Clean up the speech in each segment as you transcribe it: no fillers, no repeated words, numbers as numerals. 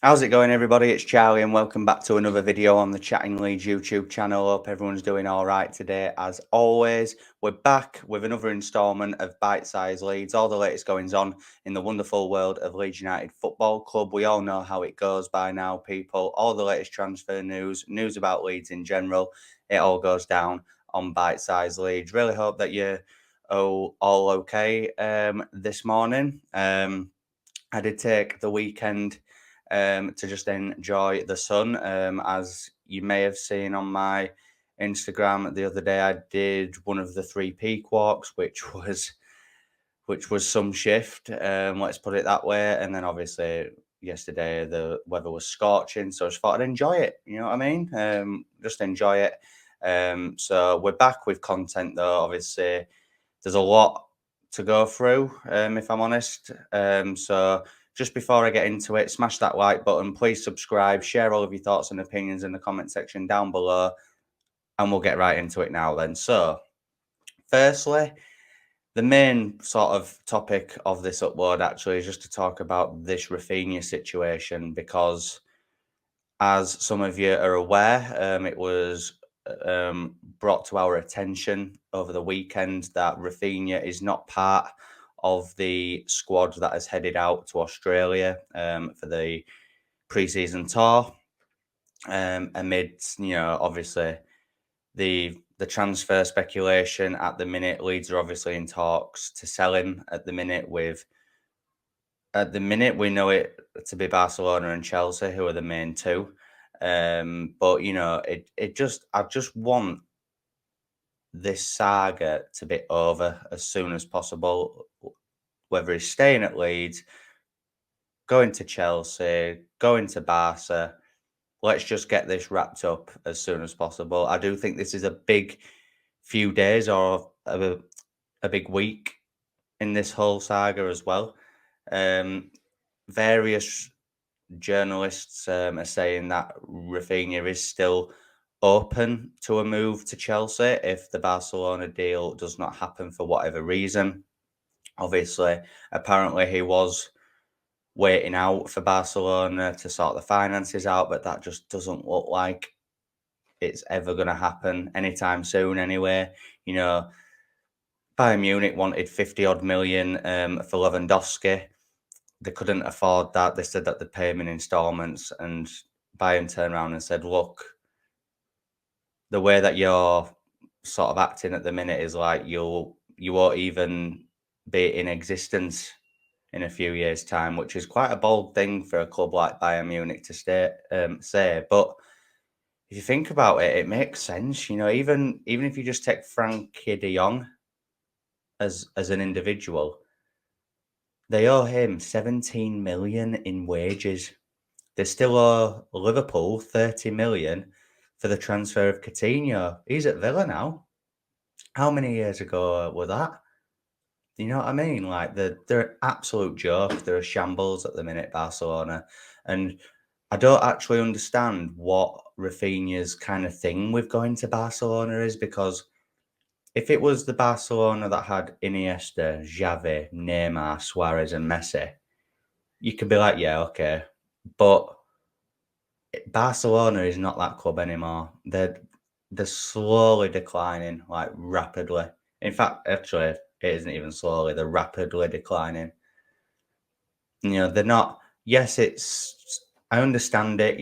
How's it going, everybody? It's Charlie, and welcome back to another video on the Chatting Leeds YouTube channel. Hope everyone's doing all right today. As always, we're back with another instalment of Bitesize Leeds, all the latest goings on in the wonderful world of Leeds United Football Club. We all know how it goes by now, people. All the latest transfer news about Leeds in general, it all goes down on Bitesize Leeds. Really hope that you're all okay this morning. I did take the weekend to just enjoy the sun. As you may have seen on my Instagram the other day, I did one of the three peak walks, which was some shift. Let's put it that way. And then obviously yesterday the weather was scorching, so I just thought I'd enjoy it. You know what I mean? Just enjoy it. So we're back with content though. Obviously, there's a lot to go through. If I'm honest. So just before I get into it, smash that like button, please subscribe, share all of your thoughts and opinions in the comment section down below, and we'll get right into it now then. So, firstly, the main sort of topic of this upload actually is just to talk about this Raphinha situation because, as some of you are aware, it was brought to our attention over the weekend that Raphinha is not part of the squad that has headed out to Australia for the pre-season tour. Amid, obviously the transfer speculation at the minute, Leeds are obviously in talks to sell him at the minute. We know it to be Barcelona and Chelsea, who are the main two. But I just want this saga to be over as soon as possible. Whether he's staying at Leeds, going to Chelsea, going to Barca, let's just get this wrapped up as soon as possible. I do think this is a big few days or a big week in this whole saga as well. Various journalists are saying that Rafinha is still open to a move to Chelsea if the Barcelona deal does not happen for whatever reason. Obviously, apparently he was waiting out for Barcelona to sort the finances out, but that just doesn't look like it's ever going to happen anytime soon anyway. Bayern Munich wanted 50 odd million for Lewandowski. They couldn't afford that. They said that they'd pay him in installments, and Bayern turned around and said, "Look, the way that you're sort of acting at the minute is like you won't even be in existence in a few years' time," which is quite a bold thing for a club like Bayern Munich to say. But if you think about it, it makes sense. Even if you just take Frankie De Jong as an individual, they owe him 17 million in wages. They still owe Liverpool 30 million for the transfer of Coutinho. He's at Villa now. How many years ago was that? You know what I mean? Like they're an absolute joke. They're a shambles at the minute, Barcelona. And I don't actually understand what Rafinha's kind of thing with going to Barcelona is, because if it was the Barcelona that had Iniesta, Xavi, Neymar, Suarez, and Messi, you could be like, yeah, okay. But Barcelona is not that club anymore. They're slowly declining, like rapidly. In fact, actually, it isn't even slowly. They're rapidly declining. They're not. Yes, it's. I understand it.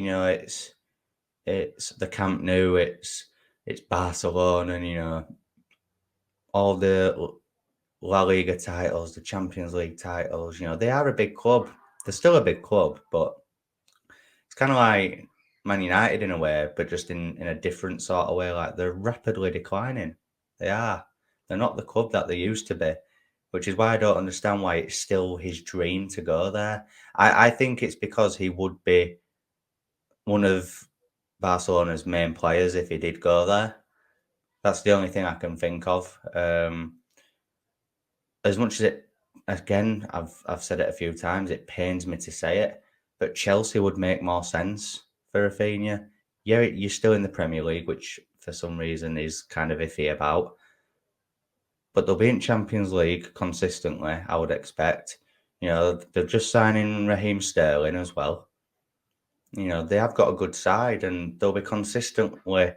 It's the Camp Nou. It's Barcelona, and all the La Liga titles, the Champions League titles. They are a big club. They're still a big club, but it's kind of like Man United in a way, but just in a different sort of way. Like they're rapidly declining. They are. They're not the club that they used to be, which is why I don't understand why it's still his dream to go there. I think it's because he would be one of Barcelona's main players if he did go there. That's the only thing I can think of. As much as again, I've said it a few times, it pains me to say it, but Chelsea would make more sense for Rafinha. Yeah, you're still in the Premier League, which for some reason is kind of iffy about, but they'll be in Champions League consistently, I would expect. They're just signing Raheem Sterling as well. They have got a good side, and they'll be consistently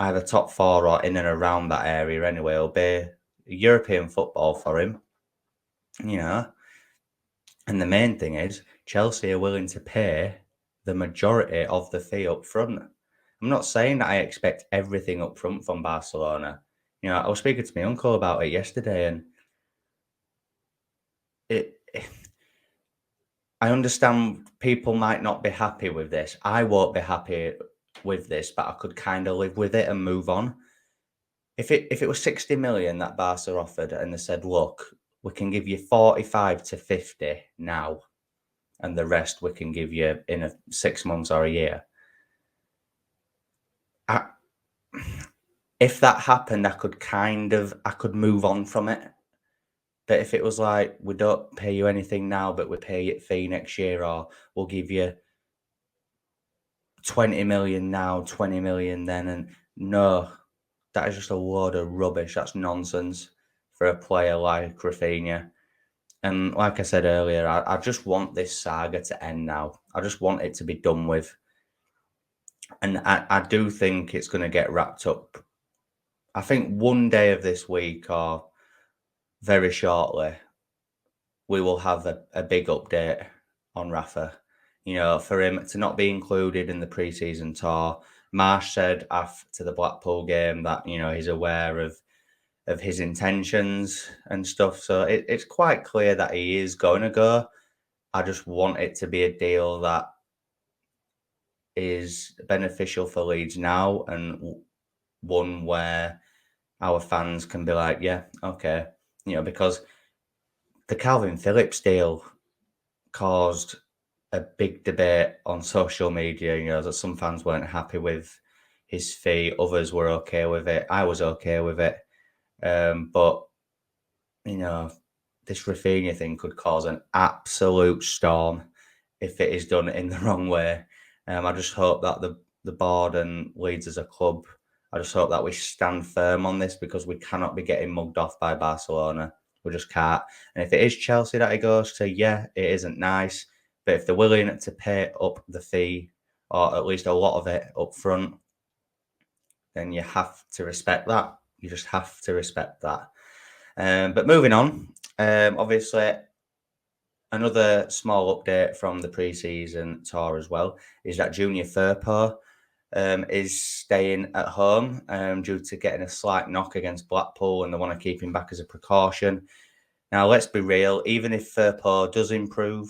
either top four or in and around that area anyway. It'll be European football for him, you know. And the main thing is, Chelsea are willing to pay the majority of the fee up front. I'm not saying that I expect everything up front from Barcelona. I was speaking to my uncle about it yesterday, and it. I understand people might not be happy with this. I won't be happy with this, but I could kind of live with it and move on. If it was 60 million that Barca offered and they said, look, we can give you 45 to 50 now, and the rest we can give you in 6 months or a year. If that happened, I could move on from it. But if it was like, we don't pay you anything now, but we pay you fee next year, or we'll give you 20 million now, 20 million then, and no, that is just a load of rubbish. That's nonsense for a player like Raphinha. And like I said earlier, I just want this saga to end now. I just want it to be done with. And I do think it's going to get wrapped up. I think one day of this week or very shortly, we will have a big update on Rafa. For him to not be included in the pre-season tour. Marsh said after the Blackpool game that, he's aware of his intentions and stuff. So it's quite clear that he is going to go. I just want it to be a deal that is beneficial for Leeds now, and one where our fans can be like, yeah, okay. Because the Calvin Phillips deal caused a big debate on social media, that some fans weren't happy with his fee, others were okay with it. I was okay with it. But this Raphinha thing could cause an absolute storm if it is done in the wrong way. I just hope that the board and Leeds as a club, I just hope that we stand firm on this, because we cannot be getting mugged off by Barcelona. We just can't. And if it is Chelsea that he goes to, yeah, it isn't nice. But if they're willing to pay up the fee, or at least a lot of it up front, then you have to respect that. You just have to respect that. But moving on, obviously, another small update from the pre-season tour as well is that Junior Firpo is staying at home due to getting a slight knock against Blackpool, and they want to keep him back as a precaution. Now, let's be real. Even if Firpo does improve,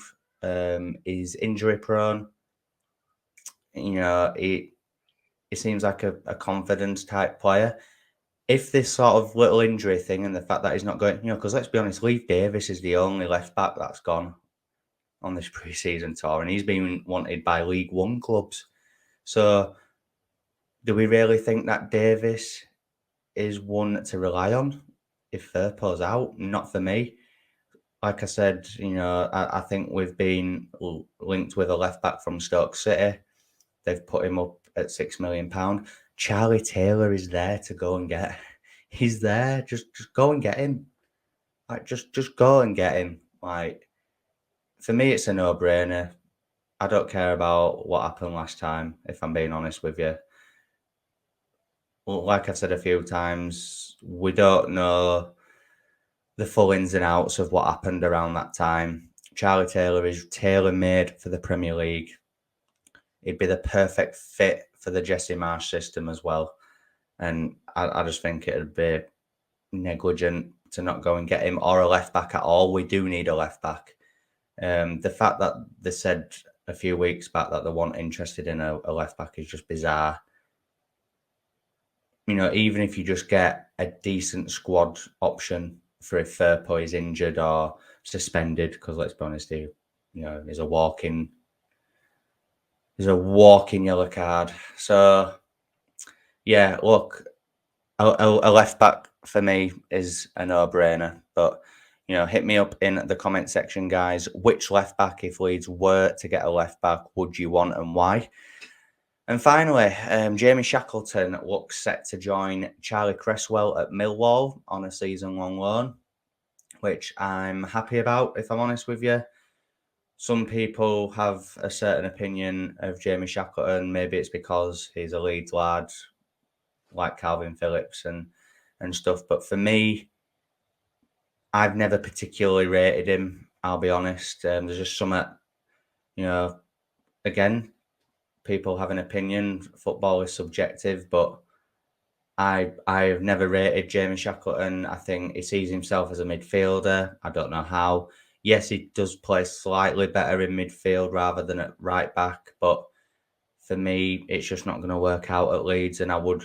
he's injury prone. He seems like a confidence type player. If this sort of little injury thing and the fact that he's not going, because let's be honest, Leif Davis is the only left back that's gone on this pre-season tour, and he's been wanted by League One clubs. So, do we really think that Davis is one to rely on if Firpo's out? Not for me. Like I said, I think we've been linked with a left back from Stoke City. They've put him up at £6 million. Charlie Taylor is there to go and get. He's there. Just go and get him. Like, just go and get him. Like, for me, it's a no-brainer. I don't care about what happened last time, if I'm being honest with you. Like I've said a few times, we don't know the full ins and outs of what happened around that time. Charlie Taylor is tailor-made for the Premier League. He'd be the perfect fit for the Jesse Marsh system as well. And I just think it'd be negligent to not go and get him, or a left back at all. We do need a left back. The fact that they said a few weeks back that they weren't interested in a left back is just bizarre. Even if you just get a decent squad option for if Firpo is injured or suspended, because let's be honest, he's a walking yellow card. So yeah, look, a left back for me is a no-brainer. But hit me up in the comment section, guys. Which left back, if Leeds were to get a left back, would you want and why? And finally, Jamie Shackleton looks set to join Charlie Cresswell at Millwall on a season-long loan, which I'm happy about, if I'm honest with you. some people have a certain opinion of Jamie Shackleton. Maybe it's because he's a Leeds lad, like Calvin Phillips and stuff. But for me, I've never particularly rated him. I'll be honest. There's just something, you know. Again, people have an opinion. Football is subjective, but I've never rated Jamie Shackleton. I think he sees himself as a midfielder. I don't know how. Yes, he does play slightly better in midfield rather than at right back, but for me, it's just not going to work out at Leeds. And I would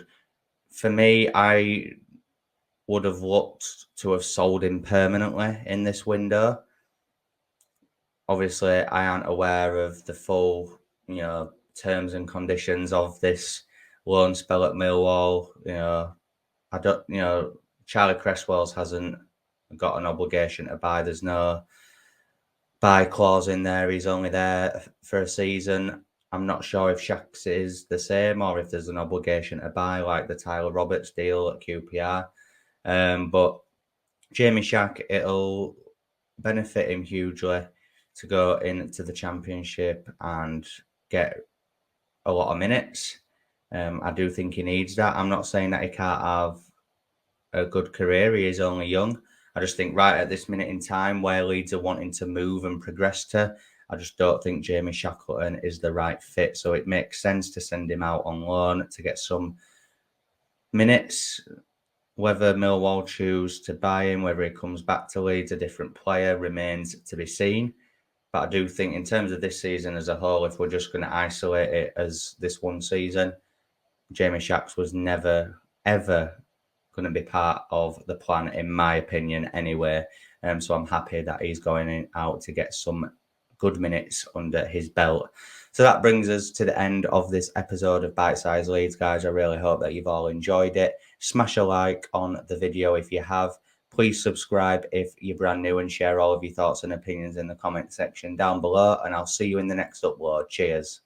have looked to have sold him permanently in this window. Obviously, I aren't aware of the full, terms and conditions of this loan spell at Millwall. I don't, Charlie Cresswell's hasn't got an obligation to buy. There's no buy clause in there. He's only there for a season. I'm not sure if Shack's is the same or if there's an obligation to buy, like the Tyler Roberts deal at QPR. But Jamie Shack, it'll benefit him hugely to go into the Championship and get a lot of minutes. I do think he needs that. I'm not saying that he can't have a good career. He is only young. I just think right at this minute in time where Leeds are wanting to move and progress to, I just don't think Jamie Shackleton is the right fit. So it makes sense to send him out on loan to get some minutes. Whether Millwall choose to buy him, whether he comes back to Leeds, a different player, remains to be seen. But I do think in terms of this season as a whole, if we're just going to isolate it as this one season, Jamie Shacks was never, ever going to be part of the plan, in my opinion, anyway. So I'm happy that he's going out to get some good minutes under his belt. So that brings us to the end of this episode of Bitesize Leeds, guys. I really hope that you've all enjoyed it. Smash a like on the video if you have. Please subscribe if you're brand new and share all of your thoughts and opinions in the comment section down below. And I'll see you in the next upload. Cheers.